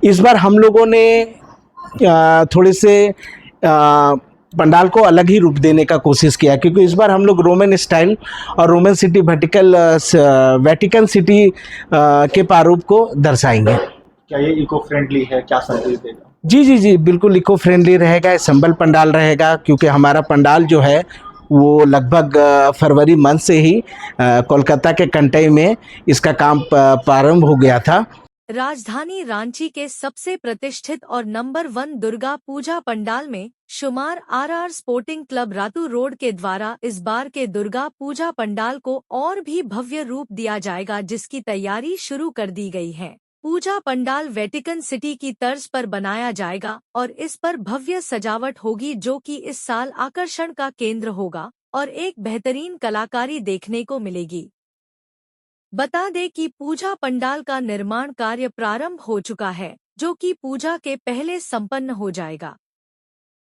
इस बार हम लोगों ने थोड़े से पंडाल को अलग ही रूप देने का कोशिश किया, क्योंकि इस बार हम लोग रोमन स्टाइल और रोमन सिटी वेटिकन सिटी के प्रारूप को दर्शाएंगे। क्या ये इको फ्रेंडली है, क्या संदेश देगा? जी जी जी, बिल्कुल इको फ्रेंडली रहेगा, संबल पंडाल रहेगा, क्योंकि हमारा पंडाल जो है वो लगभग फरवरी मंथ से ही कोलकाता के कंटई में इसका काम प्रारंभ हो गया था। राजधानी रांची के सबसे प्रतिष्ठित और नंबर 1 दुर्गा पूजा पंडाल में शुमार RR sporting club Ratu road के द्वारा इस बार के दुर्गा पूजा पंडाल को और भी भव्य रूप दिया जाएगा, जिसकी तैयारी शुरू कर दी गई है। पूजा पंडाल वेटिकन सिटी की तर्ज पर बनाया जाएगा और इस पर भव्य सजावट होगी, जो कि इस साल आकर्षण का केंद्र होगा और एक बेहतरीन कलाकारी देखने को मिलेगी। बता दें कि पूजा पंडाल का निर्माण कार्य प्रारंभ हो चुका है, जो कि पूजा के पहले संपन्न हो जाएगा।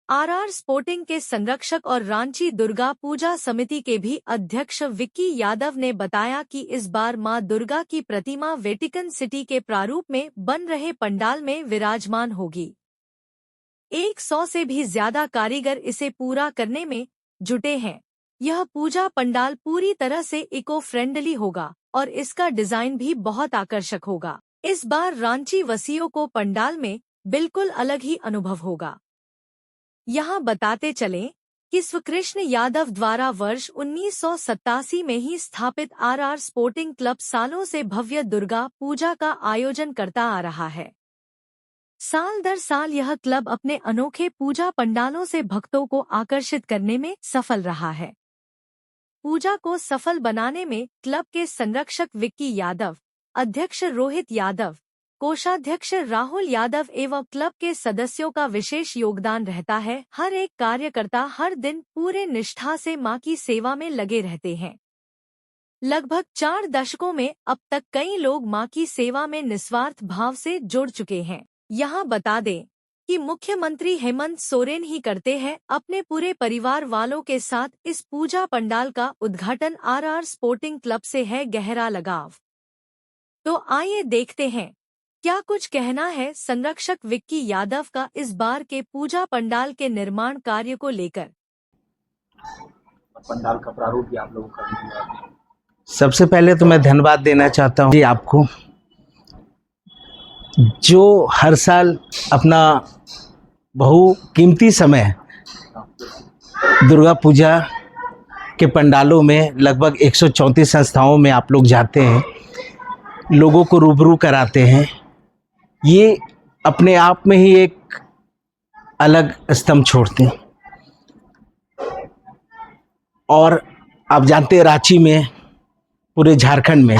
आरआर स्पोर्टिंग के संरक्षक और रांची दुर्गा पूजा समिति के भी अध्यक्ष विक्की यादव ने बताया कि इस बार मां दुर्गा की प्रतिमा वेटिकन सिटी के प्रारूप में बन रहे पंडाल में विराजमान होगी। 100 से भी ज्यादा कारीगर इसे पूरा करने में जुटे हैं। यह पूजा पंडाल पूरी तरह से इको फ्रेंडली होगा और इसका डिजाइन भी बहुत आकर्षक होगा। इस बार रांची वासियों को पंडाल में बिल्कुल अलग ही अनुभव होगा। यहाँ बताते चलें कि स्वकृष्ण यादव द्वारा वर्ष 1987 में ही स्थापित आरआर स्पोर्टिंग क्लब सालों से भव्य दुर्गा पूजा का आयोजन करता आ रहा है। साल दर साल यह क्लब अपने अनोखे पूजा पंडालों से भक्तों को आकर्षित करने में सफल रहा है। पूजा को सफल बनाने में क्लब के संरक्षक विक्की यादव, अध्यक्ष रोहित यादव, कोषाध्यक्ष राहुल यादव एवं क्लब के सदस्यों का विशेष योगदान रहता है। हर एक कार्यकर्ता हर दिन पूरे निष्ठा से मां की सेवा में लगे रहते हैं। लगभग 4 दशकों में अब तक कई लोग मां की सेवा में निस्वार्थ भाव से जुड़ चुके हैं। यहाँ बता दें कि मुख्यमंत्री हेमंत सोरेन ही करते हैं अपने पूरे परिवार वालों के साथ इस पूजा पंडाल का उद्घाटन। आरआर स्पोर्टिंग क्लब से है गहरा लगाव। तो आइए देखते हैं क्या कुछ कहना है संरक्षक विक्की यादव का इस बार के पूजा पंडाल के निर्माण कार्य को लेकर। पंडाल का प्रारूप भी आप लोगों का दिया है। सबसे पहले तो मैं धन्यवाद देना चाहता हूँ जी आपको, जो हर साल अपना बहुकीमती समय दुर्गा पूजा के पंडालों में लगभग 134 संस्थाओं में आप लोग जाते हैं, लोगों को रूबरू कराते हैं। ये अपने आप में ही एक अलग स्तंभ छोड़ते हैं। और आप जानते हैं रांची में, पूरे झारखंड में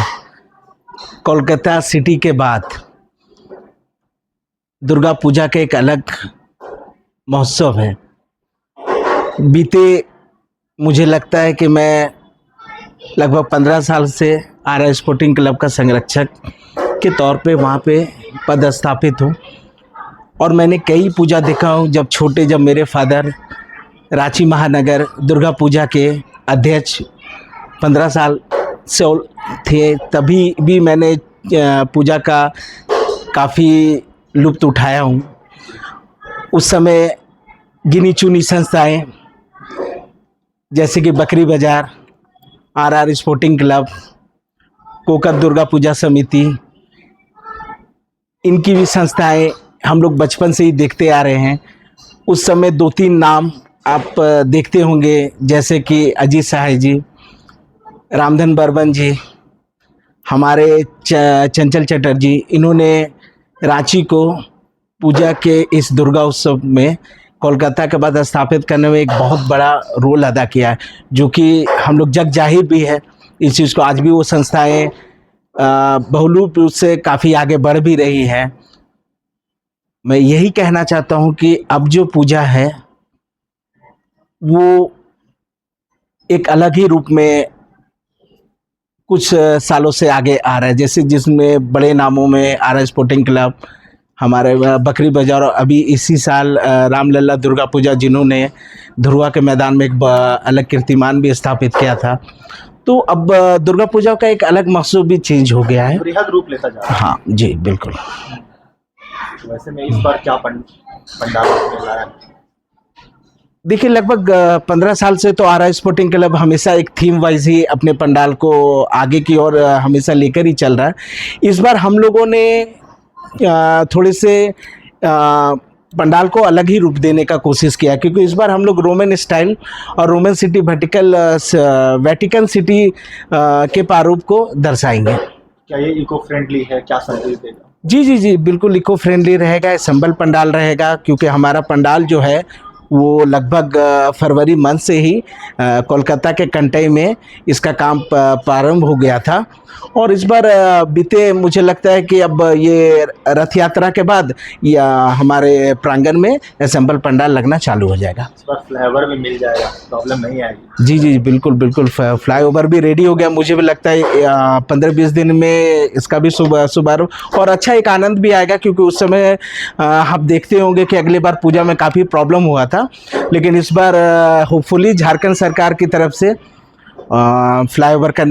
कोलकाता सिटी के बाद दुर्गा पूजा का एक अलग महोत्सव है। मुझे लगता है कि मैं लगभग 15 साल से आरआर स्पोर्टिंग क्लब का संरक्षक के तौर पे वहाँ पे पदस्थापित हूँ और मैंने कई पूजा देखा हूँ। जब मेरे फादर रांची महानगर दुर्गा पूजा के अध्यक्ष 15 साल से थे, तभी भी मैंने पूजा का काफ़ी लुत्फ़ उठाया हूँ। उस समय गिनी चुनी संस्थाएं जैसे कि बकरी बाज़ार, RR sporting club, Kokar Durga Puja समिति, इनकी भी संस्थाएं हम लोग बचपन से ही देखते आ रहे हैं। उस समय 2-3 नाम आप देखते होंगे, जैसे कि अजीत सहाय जी, रामधन बर्मन जी, हमारे चंचल चटर्जी। इन्होंने रांची को पूजा के इस दुर्गा उत्सव में कोलकाता के बाद स्थापित करने में एक बहुत बड़ा रोल अदा किया है, जो कि हम लोग जग जाहिर भी है इस चीज़ को। आज भी वो संस्थाएं बहुरूप रूप से काफ़ी आगे बढ़ भी रही है। मैं यही कहना चाहता हूँ कि अब जो पूजा है वो एक अलग ही रूप में कुछ सालों से आगे आ रहा है, जैसे जिसमें बड़े नामों में आरआर स्पोर्टिंग क्लब, हमारे बकरी बाजार, और अभी इसी साल रामलला दुर्गा पूजा जिन्होंने धुरुआ के मैदान में एक अलग कीर्तिमान भी स्थापित किया था। तो अब दुर्गा पूजा का एक अलग मकसद भी चेंज हो गया है, बृहद रूप लेता जा रहा है। हाँ जी बिल्कुल। वैसे में इस बार क्या पंडाल में लाया? देखिए, लगभग 15 साल से तो आरआर स्पोर्टिंग क्लब हमेशा एक थीम वाइज ही अपने पंडाल को आगे की ओर हमेशा लेकर ही चल रहा है। इस बार हम लोगों ने थोड़े से पंडाल को अलग ही रूप देने का कोशिश किया, क्योंकि इस बार हम लोग रोमन स्टाइल और रोमन सिटी वेटिकन सिटी के प्रारूप को दर्शाएंगे। क्या ये इको फ्रेंडली है? क्या संदेश देगा? जी, बिल्कुल इको फ्रेंडली रहेगा, संबल पंडाल रहेगा, क्योंकि हमारा पंडाल जो है वो लगभग फरवरी मंथ से ही कोलकाता के कंटई में इसका काम प्रारंभ हो गया था। और इस बार बीते मुझे लगता है कि अब ये रथ यात्रा के बाद या हमारे प्रांगण में असेंबल पंडाल लगना चालू हो जाएगा। इस बार फ्लाईओवर भी मिल जाएगा, प्रॉब्लम नहीं आएगी? जी, बिल्कुल फ्लाईओवर भी रेडी हो गया। मुझे भी लगता है 15-20 दिन में इसका भी शुभारंभ, और अच्छा एक आनंद भी आएगा, क्योंकि उस समय आप देखते होंगे कि अगली बार पूजा में काफ़ी प्रॉब्लम हुआ था, लेकिन इस बार होपफुली झारखंड सरकार की तरफ से फ्लाईओवर का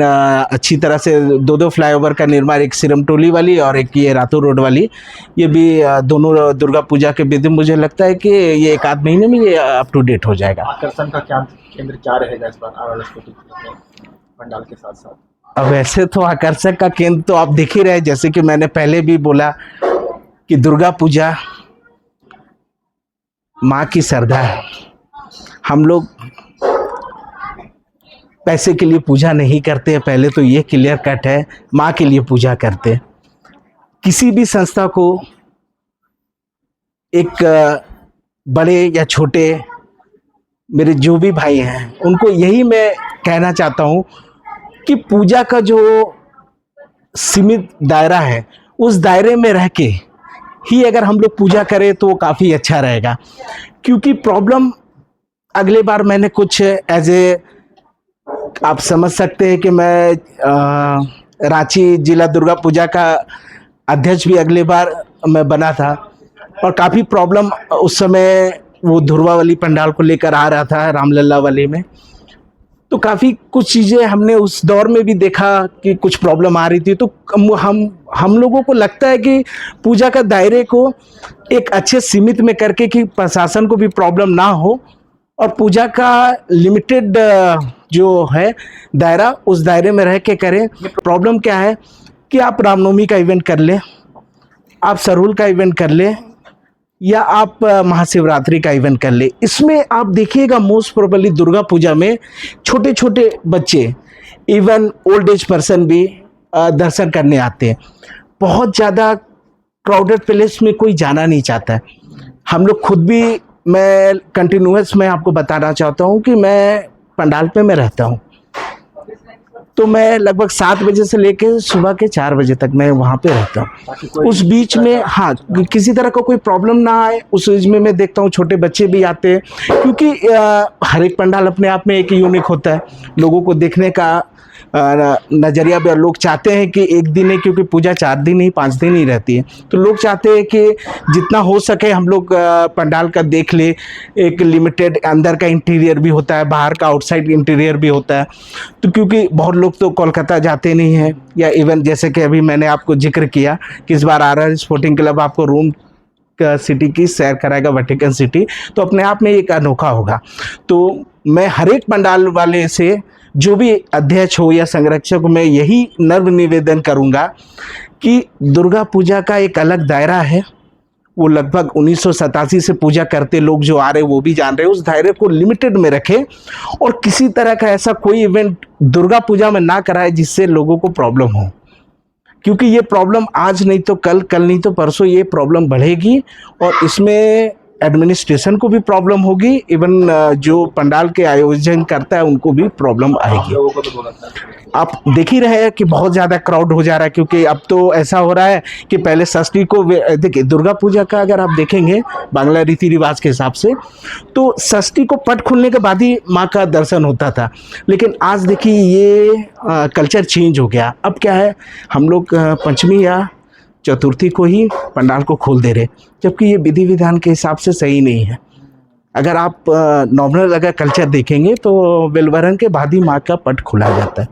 अच्छी तरह से दो फ्लाईओवर का निर्माण, एक सिरमटोली वाली और एक ये रातू रोड वाली, ये भी दोनों दुर्गा पूजा के विधि मुझे लगता है कि ये 1 आध महीने में ये अप टू डेट हो जाएगा। आकर्षण का क्या केंद्र क्या रहेगा इस बार आरआर स्पोर्टिंग क्लब में पंडाल के साथ साथ? अब वैसे तो आकर्षक का केंद्र तो आप देख ही रहे, जैसे कि मैंने पहले भी बोला कि दुर्गा पूजा माँ की श्रद्धा है। हम लोग पैसे के लिए पूजा नहीं करते हैं, पहले तो ये क्लियर कट है, माँ के लिए पूजा करते हैं। किसी भी संस्था को, एक बड़े या छोटे मेरे जो भी भाई हैं, उनको यही मैं कहना चाहता हूँ कि पूजा का जो सीमित दायरा है, उस दायरे में रह के ही अगर हम लोग पूजा करें तो काफ़ी अच्छा रहेगा। क्योंकि प्रॉब्लम अगले बार मैंने कुछ आप समझ सकते हैं कि मैं रांची जिला दुर्गा पूजा का अध्यक्ष भी अगले बार मैं बना था, और काफ़ी प्रॉब्लम उस समय वो धुरवा वाली पंडाल को लेकर आ रहा था, रामलला वाली में। तो काफ़ी कुछ चीज़ें हमने उस दौर में भी देखा कि कुछ प्रॉब्लम आ रही थी। तो हम लोगों को लगता है कि पूजा का दायरे को एक अच्छे सीमित में करके कि प्रशासन को भी प्रॉब्लम ना हो, और पूजा का लिमिटेड जो है दायरा, उस दायरे में रह के करें। प्रॉब्लम क्या है कि आप रामनवमी का इवेंट कर लें, आप सरहुल का इवेंट कर लें, या आप महाशिवरात्रि का इवेंट कर ले, इसमें आप देखिएगा मोस्ट प्रोबेबली दुर्गा पूजा में छोटे छोटे बच्चे, इवन ओल्ड एज पर्सन भी दर्शन करने आते हैं। बहुत ज़्यादा क्राउडेड प्लेस में कोई जाना नहीं चाहता है। हम लोग खुद भी, मैं कंटिन्यूअस मैं आपको बताना चाहता हूँ कि मैं पंडाल पे मैं रहता हूँ, तो मैं लगभग 7 बजे से लेके सुबह के 4 बजे तक मैं वहाँ पे रहता हूँ। उस बीच में हाँ, किसी तरह का कोई प्रॉब्लम ना आए, उस बीच में मैं देखता हूँ छोटे बच्चे भी आते हैं, क्योंकि हर एक पंडाल अपने आप में एक यूनिक होता है। लोगों को देखने का नज़रिया भी, लोग चाहते हैं कि एक दिन है, क्योंकि पूजा 4 दिन ही 5 दिन ही रहती है, तो लोग चाहते हैं कि जितना हो सके हम लोग पंडाल का देख ले। एक लिमिटेड अंदर का इंटीरियर भी होता है, बाहर का आउटसाइड इंटीरियर भी होता है। तो क्योंकि बहुत लोग तो कोलकाता जाते नहीं हैं, या इवन जैसे कि अभी मैंने आपको जिक्र किया कि इस बार आरआर स्पोर्टिंग क्लब आपको रोम सिटी की सैर कराएगा, वेटिकन सिटी, तो अपने आप में एक अनोखा होगा। तो मैं हर एक पंडाल वाले से, जो भी अध्यक्ष हो या संरक्षक, मैं यही नर्म निवेदन करूंगा कि दुर्गा पूजा का एक अलग दायरा है। वो लगभग 1987 से पूजा करते लोग जो आ रहे वो भी जान रहे, उस दायरे को लिमिटेड में रखें, और किसी तरह का ऐसा कोई इवेंट दुर्गा पूजा में ना कराए जिससे लोगों को प्रॉब्लम हो। क्योंकि ये प्रॉब्लम आज नहीं तो कल, कल नहीं तो परसों ये प्रॉब्लम बढ़ेगी, और इसमें एडमिनिस्ट्रेशन को भी प्रॉब्लम होगी, इवन जो पंडाल के आयोजन करता है उनको भी प्रॉब्लम आएगी। आप देख ही रहे हैं कि बहुत ज़्यादा क्राउड हो जा रहा है, क्योंकि अब तो ऐसा हो रहा है कि पहले षष्ठी को, देखिए दुर्गा पूजा का अगर आप देखेंगे बांग्ला रीति रिवाज के हिसाब से, तो षष्ठी को पट खुलने के बाद ही माँ का दर्शन होता था। लेकिन आज देखिए ये कल्चर चेंज हो गया। अब क्या है, हम लोग पंचमी या चतुर्थी को ही पंडाल को खोल दे रहे, जबकि ये विधि विधान के हिसाब से सही नहीं है। अगर आप नॉर्मल अगर कल्चर देखेंगे तो बेलवरन के बाद ही माँ का पट खुला जाता है,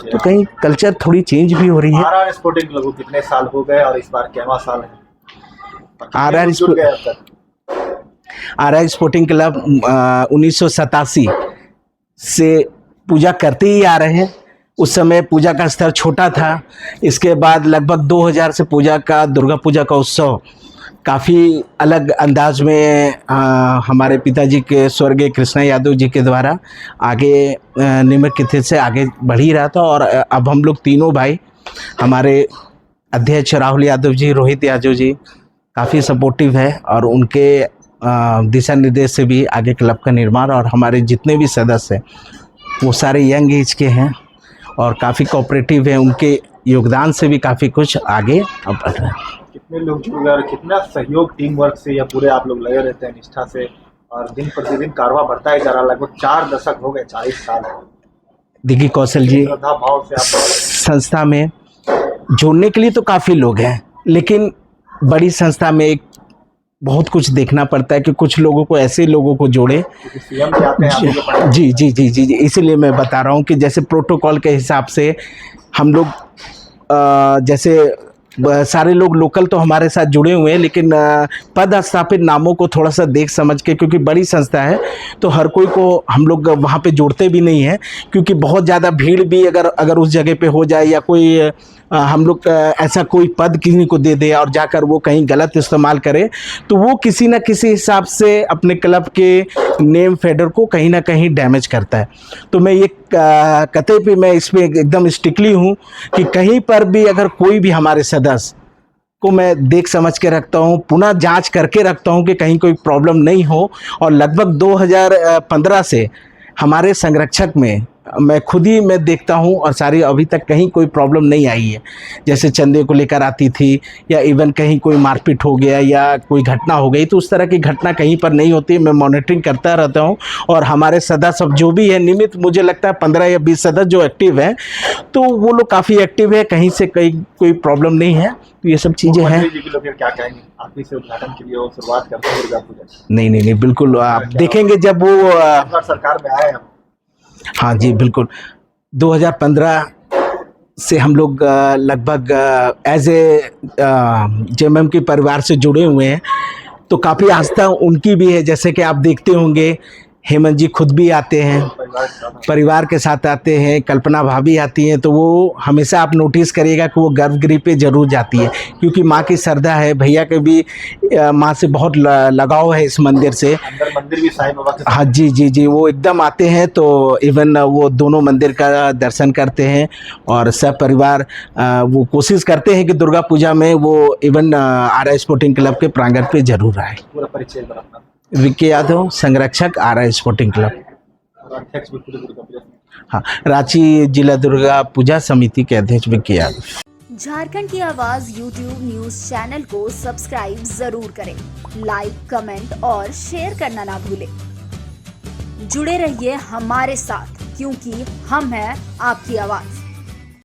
तो कहीं कल्चर थोड़ी चेंज भी हो रही है। आरआर स्पोर्टिंग क्लब को कितने साल हो गए और इस बार कैवा साल है? RR जुड़ गए अब तक? RR स्पोर्टिंग क्लब 1987 से पूजा करते ही आ रहे हैं। उस समय पूजा का स्तर छोटा था। इसके बाद लगभग 2000 से दुर्गा पूजा का उत्सव काफ़ी अलग अंदाज में हमारे पिताजी के स्वर्गीय कृष्णा यादव जी के द्वारा आगे निम्नलिखित से आगे बढ़ ही रहा था। और अब हम लोग तीनों भाई, हमारे अध्यक्ष राहुल यादव जी, रोहित यादव जी काफ़ी सपोर्टिव है और उनके दिशा निर्देश से भी आगे क्लब का निर्माण, और हमारे जितने भी सदस्य हैं वो सारे यंग एज के हैं और काफ़ी कोऑपरेटिव हैं। उनके योगदान से भी काफ़ी कुछ आगे अब बढ़ रहा है। कितने लोग जुड़ गए और कितना सहयोग टीम वर्क से या पूरे आप लोग लगे रहते हैं निष्ठा से, और दिन प्रतिदिन कारवा बढ़ता ही जा रहा। लगभग 4 दशक हो गए, 40 साल। देखिए कौशल जी, श्रद्धा भाव से आप संस्था में जोड़ने के लिए तो काफ़ी लोग हैं, लेकिन बड़ी संस्था में एक बहुत कुछ देखना पड़ता है कि कुछ लोगों को, ऐसे लोगों को जोड़े। सीएम भी आते हैं आप लोग के पास। जी जी जी जी जी, इसीलिए मैं बता रहा हूँ कि जैसे प्रोटोकॉल के हिसाब से हम लोग जैसे सारे लोग लोकल तो हमारे साथ जुड़े हुए हैं, लेकिन पद स्थापित नामों को थोड़ा सा देख समझ के, क्योंकि बड़ी संस्था है तो हर कोई को हम लोग वहाँ पे जोड़ते भी नहीं हैं, क्योंकि बहुत ज़्यादा भीड़ भी अगर उस जगह पे हो जाए या कोई हम लोग ऐसा कोई पद किसी को दे दे और जाकर वो कहीं गलत इस्तेमाल करे, तो वो किसी न किसी हिसाब से अपने क्लब के नेम फेडर को कहीं ना कहीं डैमेज करता है। तो मैं ये कतई भी मैं इस पर एकदम स्ट्रिक्टली हूँ कि कहीं पर भी अगर कोई भी हमारे सदस्य को मैं देख समझ के रखता हूँ, पुनः जांच करके रखता हूँ कि कहीं कोई प्रॉब्लम नहीं हो। और लगभग 2015 से हमारे संरक्षक में मैं खुद ही मैं देखता हूँ और सारी अभी तक कहीं कोई प्रॉब्लम नहीं आई है। जैसे चंदे को लेकर आती थी या इवन कहीं कोई मारपीट हो गया या कोई घटना हो गई, तो उस तरह की घटना कहीं पर नहीं होती। मैं मॉनिटरिंग करता रहता हूँ और हमारे सदस्य जो भी है नियमित, मुझे लगता है 15 या 20 सदस्य जो एक्टिव हैं, तो वो लोग काफ़ी एक्टिव है, कहीं से कोई प्रॉब्लम नहीं है। तो ये सब चीज़ें हैं। क्या कहेंगे आप ही से उद्घाटन के लिए वो शुरुआत करते हैं दुर्गा पूजा? नहीं, बिल्कुल आप देखेंगे जब वो सरकार में आए हम। हाँ जी बिल्कुल, 2015 से हम लोग लगभग एज ए जेएमएम के परिवार से जुड़े हुए हैं, तो काफ़ी आस्था उनकी भी है। जैसे कि आप देखते होंगे हेमंत जी खुद भी आते हैं, परिवार के साथ आते हैं, कल्पना भाभी आती हैं, तो वो हमेशा आप नोटिस करिएगा कि वो गर्भगृह पे जरूर जाती है, क्योंकि माँ की श्रद्धा है। भैया के भी माँ से बहुत लगाव है इस मंदिर से। अंदर मंदिर भी साईं बाबा के। हाँ जी जी जी, वो एकदम आते हैं, तो इवन वो दोनों मंदिर का दर्शन करते हैं और सब परिवार वो कोशिश करते हैं कि दुर्गा पूजा में वो इवन RR स्पोर्टिंग क्लब के प्रांगण पे जरूर आए। पूरा परिचय अपना। विके यादव, संरक्षक, RR स्पोर्टिंग क्लब। अध्यक्ष भी पूरे दुर्गा पूजा। हाँ, रांची जिला दुर्गा पूजा समिति के अध्यक्ष विके यादव। झारखंड की आवाज YouTube न्यूज चैनल को सब्सक्राइब जरूर करें, लाइक, कमेंट और शेयर करना ना भूलें। जुड़े रहिए हमारे साथ, क्योंकि हम हैं आपकी आवाज।